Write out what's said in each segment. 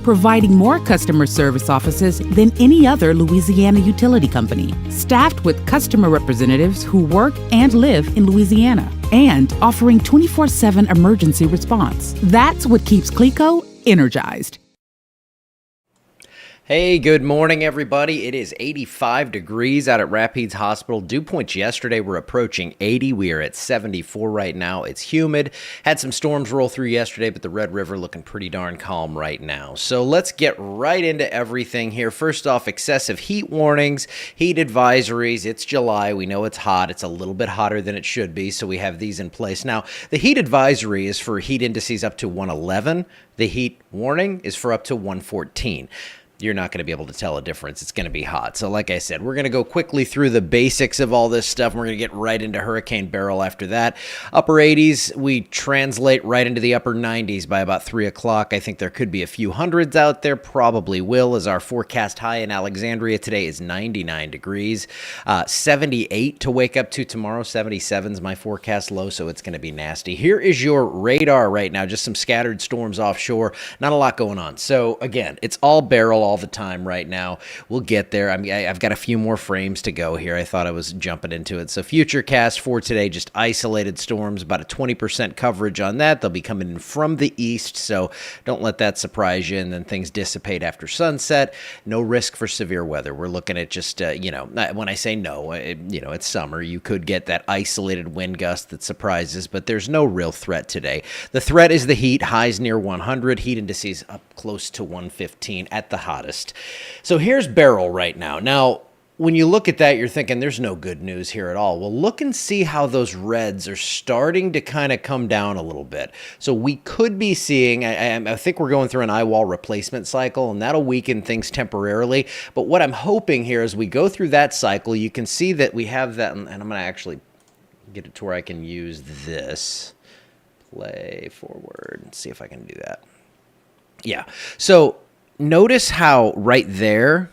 providing more customer service offices than any other Louisiana utility company, staffed with customer representatives who work and live in Louisiana, and offering 24/7 emergency response. That's what keeps CLECO energized. Hey, good morning, everybody. It is 85 degrees out at Rapides Hospital. Dew points yesterday were approaching 80. We are at 74 right now. It's humid. Had some storms roll through yesterday, but the Red River looking pretty darn calm right now. So let's get right into everything here. First off, excessive heat warnings, heat advisories. It's July. We know it's hot. It's a little bit hotter than it should be, so we have these in place. Now, the heat advisory is for heat indices up to 111. The heat warning is for up to 114. You're not going to be able to tell a difference. It's going to be hot. So like I said, we're going to go quickly through the basics of all this stuff. We're going to get right into Hurricane Beryl after that. Upper 80s, we translate right into the upper 90s by about 3 o'clock. I think there could be a few hundreds out there. Probably will, as our forecast high in Alexandria today is 99 degrees. 78 to wake up to tomorrow. 77 is my forecast low, so it's going to be nasty. Here is your radar right now. Just some scattered storms offshore. Not a lot going on. So again, it's all Beryl all the time right now. We'll get there. I mean, I've got a few more frames to go here. I thought I was jumping into it. So futurecast for today, just isolated storms, about a 20% coverage on that. They'll be coming in from the east, so don't let that surprise you. And then things dissipate after sunset. No risk for severe weather. We're looking at just, when I say no, it's summer. You could get that isolated wind gust that surprises, but there's no real threat today. The threat is the heat. Highs near 100. Heat indices up close to 115 at the hottest. So here's Beryl right now. Now, when you look at that, you're thinking there's no good news here at all. Well, look and see how those reds are starting to kind of come down a little bit. So we could be seeing, I think we're going through an eye wall replacement cycle, and that'll weaken things temporarily. But what I'm hoping here as we go through that cycle, you can see that we have that, and I'm going to actually get it to where I can use this. Play forward and see if I can do that. Yeah. So notice how right there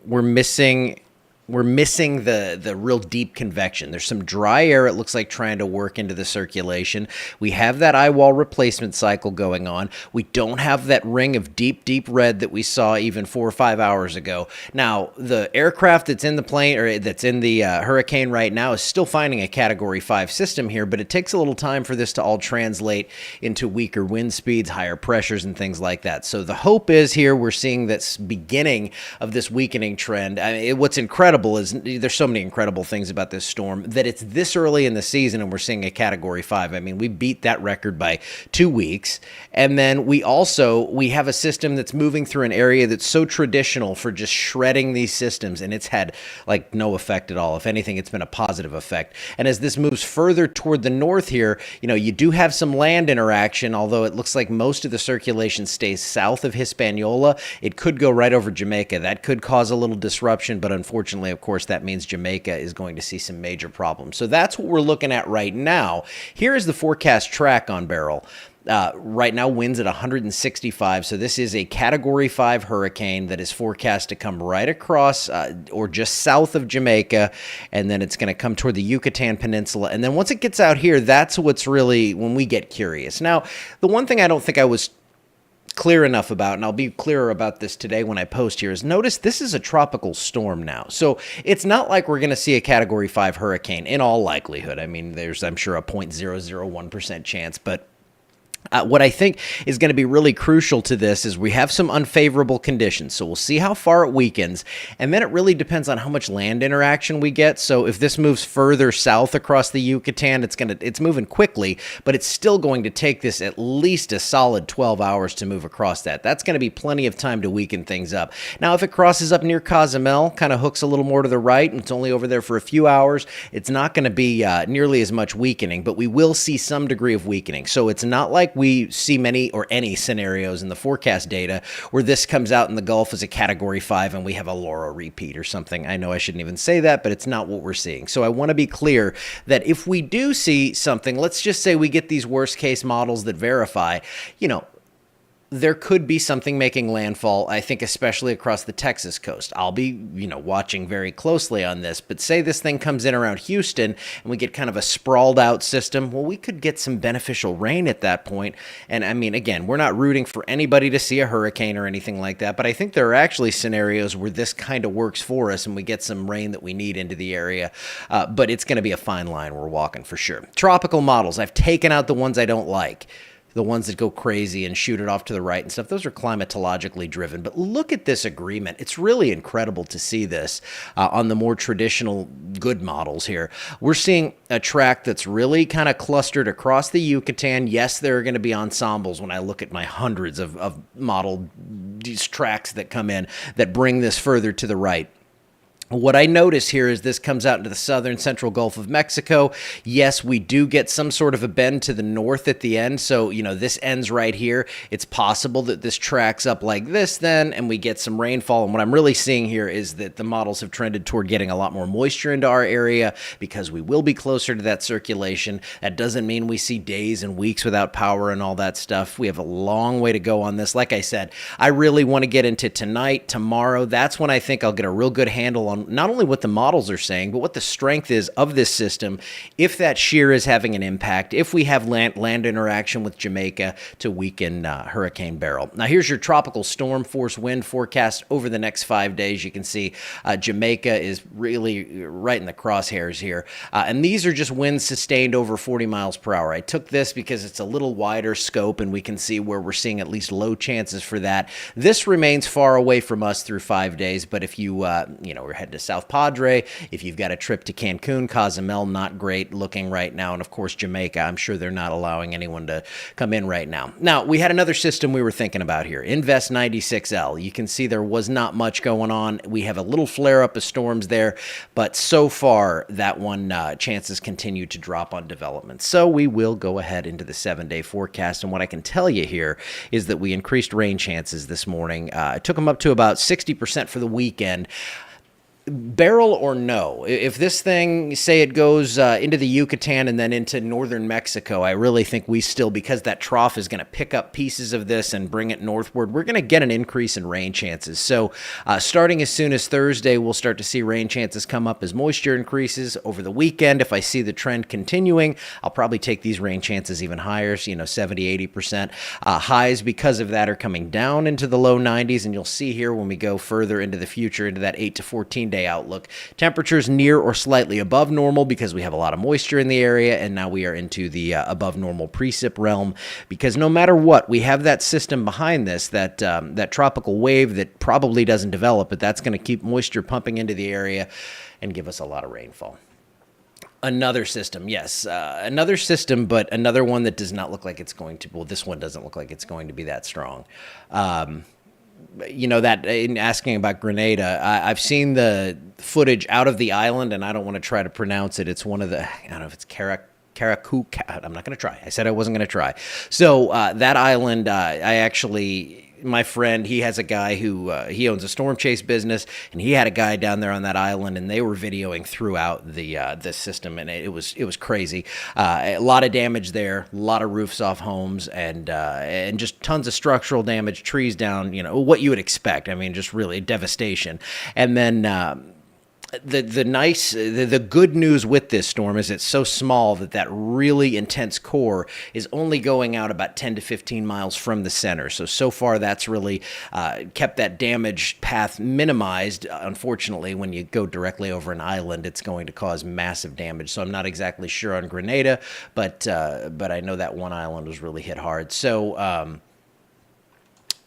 we're missing the real deep convection. There's some dry air, it looks like, trying to work into the circulation. We have that eye wall replacement cycle going on. We don't have that ring of deep, deep red that we saw even 4 or 5 hours ago. Now, the aircraft that's in the plane, or that's in the hurricane right now, is still finding a Category 5 system here, but it takes a little time for this to all translate into weaker wind speeds, higher pressures, and things like that. So the hope is here we're seeing this beginning of this weakening trend. What's incredible is there's so many incredible things about this storm that it's this early in the season and we're seeing a Category 5. I mean, we beat that record by 2 weeks. And then we have a system that's moving through an area that's so traditional for just shredding these systems, and it's had like no effect at all. If anything, it's been a positive effect. And as this moves further toward the north here, you do have some land interaction, although it looks like most of the circulation stays south of Hispaniola. It could go right over Jamaica. That could cause a little disruption, but unfortunately, of course, that means Jamaica is going to see some major problems. So that's what we're looking at right now. Here is the forecast track on Beryl. Right now, winds at 165. So this is a Category 5 hurricane that is forecast to come right across or just south of Jamaica. And then it's going to come toward the Yucatan Peninsula. And then once it gets out here, that's what's really when we get curious. Now, the one thing I don't think I was clear enough about, and I'll be clearer about this today when I post here, is notice this is a tropical storm now. So it's not like we're going to see a Category 5 hurricane in all likelihood. I mean, there's, I'm sure, a 0.001% chance, but what I think is going to be really crucial to this is we have some unfavorable conditions. So we'll see how far it weakens. And then it really depends on how much land interaction we get. So if this moves further south across the Yucatan, it's moving quickly, but it's still going to take this at least a solid 12 hours to move across that. That's going to be plenty of time to weaken things up. Now, if it crosses up near Cozumel, kind of hooks a little more to the right, and it's only over there for a few hours, it's not going to be nearly as much weakening, but we will see some degree of weakening. So it's not like we see many or any scenarios in the forecast data where this comes out in the Gulf as a Category 5 and we have a Laura repeat or something. I know I shouldn't even say that, but it's not what we're seeing. So I want to be clear that if we do see something, let's just say we get these worst case models that verify, there could be something making landfall, I think, especially across the Texas coast. I'll be, watching very closely on this, but say this thing comes in around Houston and we get kind of a sprawled out system, well, we could get some beneficial rain at that point. And I mean, again, we're not rooting for anybody to see a hurricane or anything like that, but I think there are actually scenarios where this kind of works for us and we get some rain that we need into the area. But it's going to be a fine line we're walking for sure. Tropical models, I've taken out the ones I don't like. The ones that go crazy and shoot it off to the right and stuff, those are climatologically driven. But look at this agreement. It's really incredible to see this on the more traditional good models here. We're seeing a track that's really kind of clustered across the Yucatan. Yes, there are going to be ensembles when I look at my hundreds of model these tracks that come in that bring this further to the right. What I notice here is this comes out into the southern central Gulf of Mexico. Yes, we do get some sort of a bend to the north at the end. So, this ends right here. It's possible that this tracks up like this then, and we get some rainfall. And what I'm really seeing here is that the models have trended toward getting a lot more moisture into our area because we will be closer to that circulation. That doesn't mean we see days and weeks without power and all that stuff. We have a long way to go on this. Like I said, I really want to get into tonight, tomorrow. That's when I think I'll get a real good handle on not only what the models are saying, but what the strength is of this system. If that shear is having an impact, if we have land interaction with Jamaica to weaken Hurricane Beryl. Now, here's your tropical storm force wind forecast over the next 5 days. You can see Jamaica is really right in the crosshairs here. And these are just winds sustained over 40 miles per hour. I took this because it's a little wider scope and we can see where we're seeing at least low chances for that. This remains far away from us through 5 days, but if you, we're heading to South Padre, if you've got a trip to Cancun, Cozumel, not great looking right now. And of course, Jamaica, I'm sure they're not allowing anyone to come in right now. Now, we had another system we were thinking about here, Invest 96L. You can see there was not much going on. We have a little flare up of storms there, but so far that one chances continue to drop on development. So we will go ahead into the 7-day forecast. And what I can tell you here is that we increased rain chances this morning. I took them up to about 60% for the weekend. Beryl or no, if this thing, say it goes into the Yucatan and then into northern Mexico, I really think we still, because that trough is going to pick up pieces of this and bring it northward, we're going to get an increase in rain chances. So starting as soon as Thursday, we'll start to see rain chances come up as moisture increases. Over the weekend, if I see the trend continuing, I'll probably take these rain chances even higher, 70, 80%. Highs because of that are coming down into the low 90s, and you'll see here when we go further into the future, into that 8 to 14-day outlook. Temperatures near or slightly above normal because we have a lot of moisture in the area, and now we are into the above normal precip realm because no matter what, we have that system behind this, that tropical wave that probably doesn't develop, but that's going to keep moisture pumping into the area and give us a lot of rainfall. Another system, yes. Another system, but another one that does not look like it's going to, well, this one doesn't look like it's going to be that strong. That in asking about Grenada, I've seen the footage out of the island, and I don't want to try to pronounce it. It's one of the, I don't know if it's Karakou. I'm not going to try. I said I wasn't going to try. So that island, my friend, he has a guy who he owns a storm chase business, and he had a guy down there on that island, and they were videoing throughout the system, and it was crazy. A lot of damage there, a lot of roofs off homes, and just tons of structural damage, trees down. What you would expect. I mean, just really devastation, and then. The good news with this storm is it's so small that really intense core is only going out about 10 to 15 miles from the center. So far that's really kept that damage path minimized. Unfortunately, when you go directly over an island, it's going to cause massive damage. So I'm not exactly sure on Grenada, but I know that one island was really hit hard. So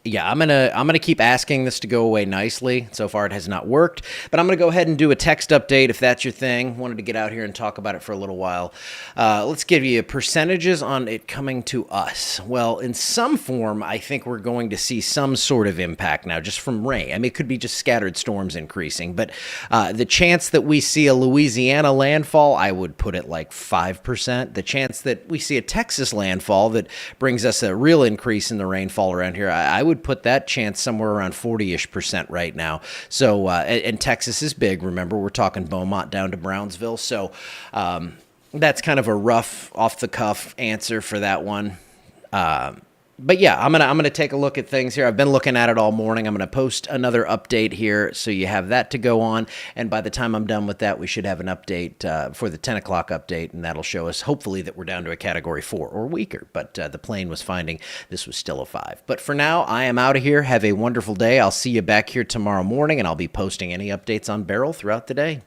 yeah, I'm gonna keep asking this to go away nicely. So far, it has not worked, but I'm gonna go ahead and do a text update if that's your thing. Wanted to get out here and talk about it for a little while. Let's give you percentages on it coming to us. Well, in some form, I think we're going to see some sort of impact now, just from rain. I mean, it could be just scattered storms increasing, but the chance that we see a Louisiana landfall, I would put it like 5%. The chance that we see a Texas landfall that brings us a real increase in the rainfall around here, I would put that chance somewhere around 40-ish% right now. So, and Texas is big. Remember, we're talking Beaumont down to Brownsville. So that's kind of a rough, off-the-cuff answer for that one. But yeah, I'm gonna take a look at things here. I've been looking at it all morning. I'm gonna post another update here, so you have that to go on. And by the time I'm done with that, we should have an update for the 10 o'clock update, and that'll show us hopefully that we're down to a Category 4 or weaker. But the plane was finding this was still a 5. But for now, I am out of here. Have a wonderful day. I'll see you back here tomorrow morning, and I'll be posting any updates on Beryl throughout the day.